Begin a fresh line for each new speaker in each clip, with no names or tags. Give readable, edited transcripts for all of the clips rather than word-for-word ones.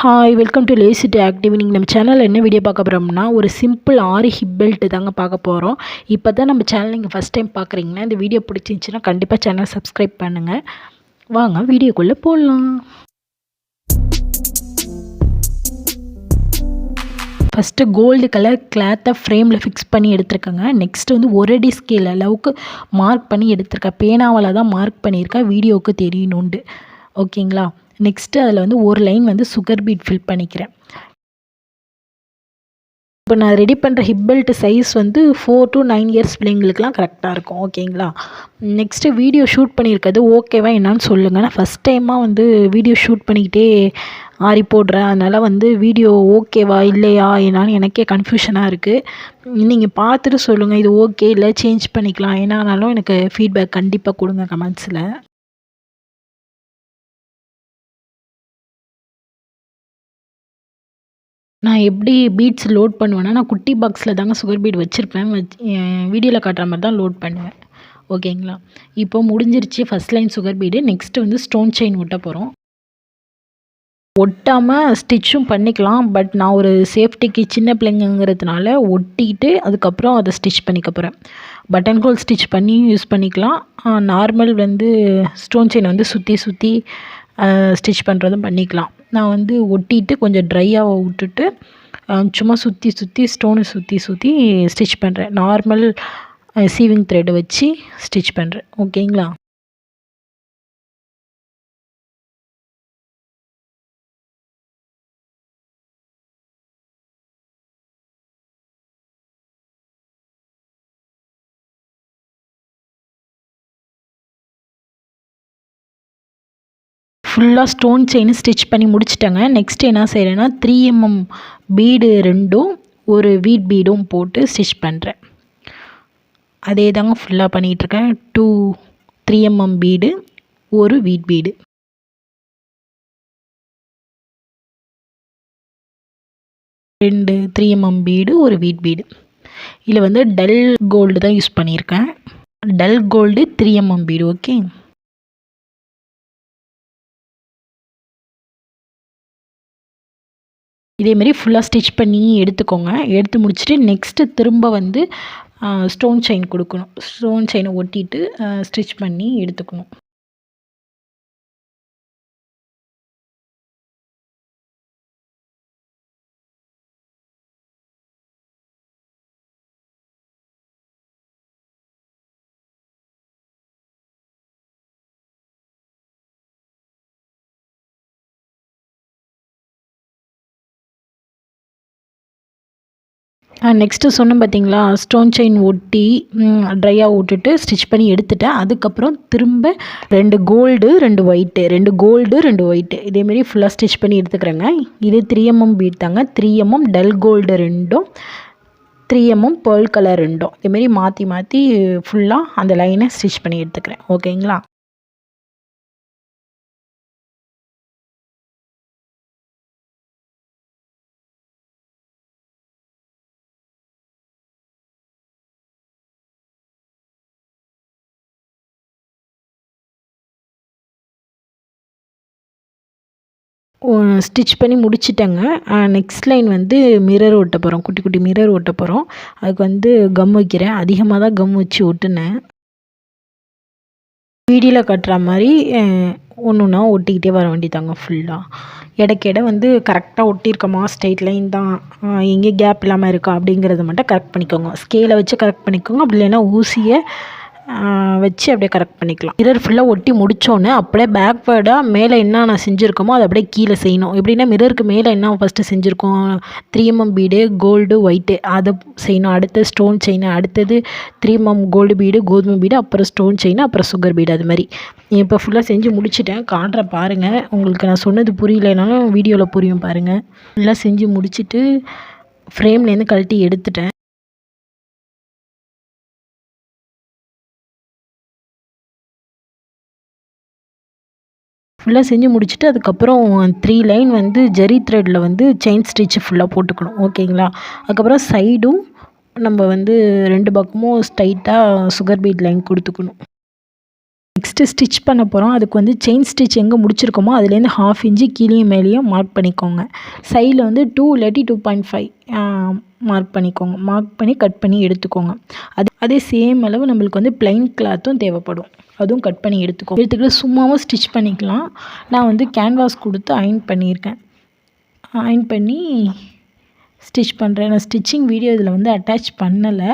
Hi welcome to lazy to active. நீங்கள் நம்ம சேனலில் என்ன வீடியோ பார்க்க போகிறோம்னா ஒரு சிம்பிள் ஆரி ஹிப் பெல்ட் தாங்க பார்க்க போகிறோம். இப்போ தான் நம்ம சேனல் நீங்கள் ஃபஸ்ட் டைம் பார்க்குறீங்கன்னா இந்த வீடியோ பிடிச்சிருந்துச்சின்னா கண்டிப்பாக சேனல் சப்ஸ்கிரைப் பண்ணுங்கள். வாங்க வீடியோக்குள்ளே போடலாம். ஃபஸ்ட்டு கோல்டு கலர் கிளாத்தை ஃப்ரேமில் ஃபிக்ஸ் பண்ணி எடுத்துருக்கேங்க. நெக்ஸ்ட்டு வந்து ஒரு அடி ஸ்கேல் அளவுக்கு மார்க் பண்ணி எடுத்திருக்கேன். பேனாவால் தான் மார்க் பண்ணியிருக்கேன், வீடியோவுக்கு தெரியணுண்டு. ஓகேங்களா. நெக்ஸ்ட்டு அதில் வந்து ஒரு லைன் வந்து சுகர் பீட் ஃபில் பண்ணிக்கிறேன். இப்போ நான் ரெடி பண்ணுற ஹிப் பெல்ட் சைஸ் வந்து 4 to 9 இயர்ஸ் பிள்ளைங்களுக்குலாம் கரெக்டாக இருக்கும். ஓகேங்களா. நெக்ஸ்ட்டு வீடியோ ஷூட் பண்ணியிருக்கிறது ஓகேவா என்னான்னு சொல்லுங்கள். நான் ஃபஸ்ட் டைமாக வந்து வீடியோ ஷூட் பண்ணிக்கிட்டே ஆரி போடுறேன். அதனால் வந்து வீடியோ ஓகேவா இல்லையா என்னான்னு எனக்கே கன்ஃபியூஷனாக இருக்குது. நீங்கள் பார்த்துட்டு சொல்லுங்கள், இது ஓகே இல்லை சேஞ்ச் பண்ணிக்கலாம். என்னானாலும் எனக்கு ஃபீட்பேக் கண்டிப்பாக கொடுங்க கமெண்ட்ஸில். நான் எப்படி பீட்ஸ் லோட் பண்ணுவேன்னா, நான் குட்டி பாக்ஸில் தாங்க சுகர் பீட் வச்சுருப்பேன். வீடியோவில் காட்டுற மாதிரி தான் லோட் பண்ணுவேன். ஓகேங்களா. இப்போ முடிஞ்சிருச்சு first line sugar bead. Next வந்து ஸ்டோன் செயின் ஒட்ட போகிறோம். ஒட்டாமல் ஸ்டிச்சும் பண்ணிக்கலாம். பட் நான் ஒரு சேஃப்டிக்கு சின்ன பிள்ளைங்கிறதுனால ஒட்டிட்டு அதுக்கப்புறம் அதை ஸ்டிச் பண்ணிக்க போகிறேன். பட்டன் ஹோல் ஸ்டிச் பண்ணி யூஸ் பண்ணிக்கலாம். நார்மல் வந்து ஸ்டோன் செயின் வந்து சுற்றி சுற்றி ஸ்டிச் பண்ணுறதும் பண்ணிக்கலாம். நான் வந்து ஒட்டிட்டு கொஞ்சம் ட்ரையாக விட்டுட்டு சும்மா சுற்றி சுற்றி ஸ்டோனை சுற்றி சுற்றி ஸ்டிச் பண்ணுறேன். நார்மல் சீவிங் த்ரெட்டை வச்சு ஸ்டிச் பண்ணுறேன். ஓகேங்களா. ஃபுல்லாக ஸ்டோன் செயின் ஸ்டிச் பண்ணி முடிச்சிட்டேங்க. நெக்ஸ்ட் என்ன செய்கிறேன்னா 3 mm பீடு 2ம் ஒரு வீட் பீடும் போட்டு ஸ்டிச் பண்ணுறேன். அதே தாங்க ஃபுல்லாக பண்ணிகிட்ருக்கேன். 3 mm பீடு ஒரு வீட் பீடு. ரெண்டு 3 mm பீடு ஒரு வீட் பீடு. இதில் வந்து டல் கோல்டு தான் யூஸ் பண்ணியிருக்கேன். Dull gold 3 mm bead. Okay. இதேமாரி ஃபுல்லாக ஸ்டிச் பண்ணி எடுத்துக்கோங்க. எடுத்து முடிச்சுட்டு நெக்ஸ்ட்டு திரும்ப வந்து ஸ்டோன் செயின் கொடுக்கணும். ஸ்டோன் செயினை ஒட்டிட்டு ஸ்டிச் பண்ணி எடுத்துக்கணும். நெக்ஸ்ட்டு சொன்னேன் பார்த்தீங்களா, ஸ்டோன் செயின் ஒட்டி ட்ரையாக விட்டுட்டு ஸ்டிச் பண்ணி எடுத்துட்டேன். அதுக்கப்புறம் திரும்ப 2 கோல்டு 2 ஒயிட்டு, 2 கோல்டு 2 ஒயிட்டு இதேமாரி ஃபுல்லாக ஸ்டிச் பண்ணி எடுத்துக்கிறேங்க. இது 3 mm பீட் தாங்க. 3 mm டல் கோல்டு 2ம் 3 mm பேர்ல் கலர் 2ம் இதேமாரி மாற்றி மாற்றி ஃபுல்லாக அந்த லைனை ஸ்டிச் பண்ணி எடுத்துக்கிறேன். ஓகேங்களா. ஸ்டிச் பண்ணி முடிச்சிட்டேங்க. நெக்ஸ்ட் லைன் வந்து மிரர் ஒட்ட போகிறோம். குட்டி குட்டி மிரர் ஒட்ட போகிறோம். அதுக்கு வந்து கம் வைக்கிறேன். அதிகமாக தான் கம் வச்சு ஒட்டுனேன். வீடியோவில் கட்டுற மாதிரி ஒன்று ஒன்றா ஒட்டிக்கிட்டே வர வேண்டியதாங்க ஃபுல்லாக. இடைக்கிட வந்து கரெக்டாக ஒட்டியிருக்கோமா, ஸ்ட்ரெயிட் லைன் தான், எங்கே கேப் இல்லாமல் இருக்கா அப்படிங்கிறத மட்டும் கரெக்ட் பண்ணிக்கோங்க. ஸ்கேலை வச்சு கரெக்ட் பண்ணிக்கோங்க. அப்படி இல்லைன்னா ஊசியை வச்சு அப்படியே கரெக்ட் பண்ணிக்கலாம். மிரர் ஃபுல்லாக ஒட்டி முடித்தோன்னே அப்படியே பேக்வேர்டாக மேலே என்ன செஞ்சுருக்கோமோ அதை அப்படியே கீழே செய்யணும். எப்படின்னா மிரருக்கு மேலே என்ன ஃபஸ்ட்டு செஞ்சுருக்கோம், 3 mm பீடு கோல்டு ஒயிட்டு அதை செய்யணும். அடுத்து ஸ்டோன் செயின், அடுத்தது 3 mm கோல்டு பீடு கோதுமை பீடு, அப்புறம் ஸ்டோன் செயின், அப்புறம் சுகர் பீடு. அது மாதிரி இப்போ ஃபுல்லாக செஞ்சு முடிச்சுட்டேன். காட்டுறேன் பாருங்கள். உங்களுக்கு நான் சொன்னது புரியலைனாலும் வீடியோவில் புரியும் பாருங்கள். ஃபுல்லாக செஞ்சு முடிச்சுட்டு ஃப்ரேம்லேருந்து கழட்டி எடுத்துட்டேன். ஃபுல்லாக செஞ்சு முடிச்சுட்டு அதுக்கப்புறம் 3 லைன் வந்து ஜரி த்ரெட்டில் வந்து செயின் ஸ்டிச்சு ஃபுல்லாக போட்டுக்கணும். ஓகேங்களா. அதுக்கப்புறம் சைடும் நம்ம வந்து 2 பக்கமும் ஸ்ட்ரைட்டாக சுகர் பீட் லைன் கொடுத்துக்கணும். நெக்ஸ்ட்டு ஸ்டிச் பண்ண போகிறோம். அதுக்கு வந்து செயின் ஸ்டிச் எங்கே முடிச்சிருக்கோமோ அதுலேருந்து 1/2 இன்ச்சு கீழேயும் மேலேயும் மார்க் பண்ணிக்கோங்க. சைடில் வந்து 2 இல்லாட்டி 2.5 மார்க் பண்ணிக்கோங்க. மார்க் பண்ணி கட் பண்ணி எடுத்துக்கோங்க. அதே சேம் அளவு நம்மளுக்கு வந்து ப்ளைன் கிளாத்தும் தேவைப்படும். அதுவும் கட் பண்ணி எடுத்துக்கிட்டு சும்மாவும் ஸ்டிச் பண்ணிக்கலாம். நான் வந்து கேன்வாஸ் கொடுத்து அயர்ன் பண்ணியிருக்கேன். அயர்ன் பண்ணி ஸ்டிச் பண்ணுறேன். நான் ஸ்டிச்சிங் வீடியோ இதில் வந்து அட்டாச் பண்ணலை.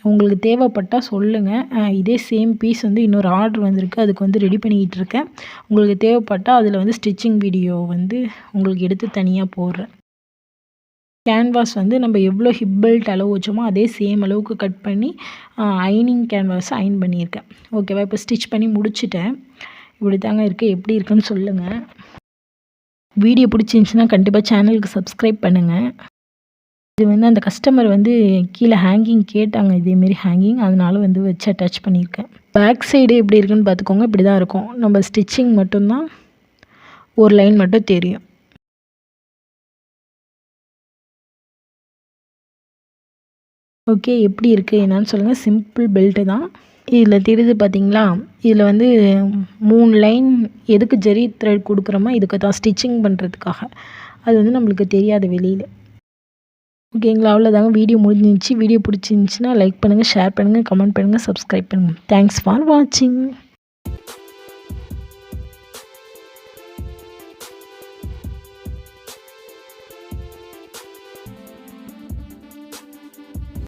உங்களுக்கு தேவைப்பட்டால் சொல்லுங்கள். இதே சேம் பீஸ் வந்து இன்னொரு ஆர்டர் வந்திருக்கு. அதுக்கு வந்து ரெடி பண்ணிக்கிட்டு இருக்கேன். உங்களுக்கு தேவைப்பட்டால் அதில் வந்து ஸ்டிச்சிங் வீடியோ வந்து உங்களுக்கு எடுத்து தனியாக போடுறேன். கேன்வாஸ் வந்து நம்ம எவ்வளோ ஹிப் பெல்ட் அளவு வச்சோமோ அதே சேம் அளவுக்கு கட் பண்ணி அயர்னிங் கேன்வாஸை அயர்ன் பண்ணியிருக்கேன். ஓகேவா? இப்போ ஸ்டிச் பண்ணி முடிச்சிட்டேன். இப்படி தாங்க இருக்குது. எப்படி இருக்குன்னு சொல்லுங்கள். வீடியோ பிடிச்சிருந்துச்சின்னா கண்டிப்பாக சேனலுக்கு சப்ஸ்கிரைப் பண்ணுங்கள். இது வந்து அந்த கஸ்டமர் வந்து கீழே ஹேங்கிங் கேட்டாங்க, இதேமாரி ஹேங்கிங், அதனால வந்து வச்சு அட்டாச் பண்ணியிருக்கேன். பேக் சைடு எப்படி இருக்குன்னு பார்த்துக்கோங்க. இப்படி தான் இருக்கும். நம்ம ஸ்டிச்சிங் மட்டும்தான் ஒரு லைன் மட்டும் தெரியும். ஓகே, எப்படி இருக்குது என்னன்னு சொல்லுங்கள். சிம்பிள் பெல்ட்டு தான். இதில் தெரியுது பார்த்தீங்களா? இதில் வந்து 3 லைன் எதுக்கு ஜெரி த்ரெட் கொடுக்குறோமோ இதுக்கு தான், ஸ்டிச்சிங் பண்ணுறதுக்காக. அது வந்து நம்மளுக்கு தெரியாது வெளியில். ஓகேங்களா? அவ்வளோதாங்க. வீடியோ முடிஞ்சிருந்துச்சு. வீடியோ பிடிச்சிருந்துச்சின்னா லைக் பண்ணுங்கள், ஷேர் பண்ணுங்கள், கமெண்ட் பண்ணுங்கள், சப்ஸ்கிரைப் பண்ணுங்கள். தேங்க்ஸ் ஃபார் வாட்சிங்.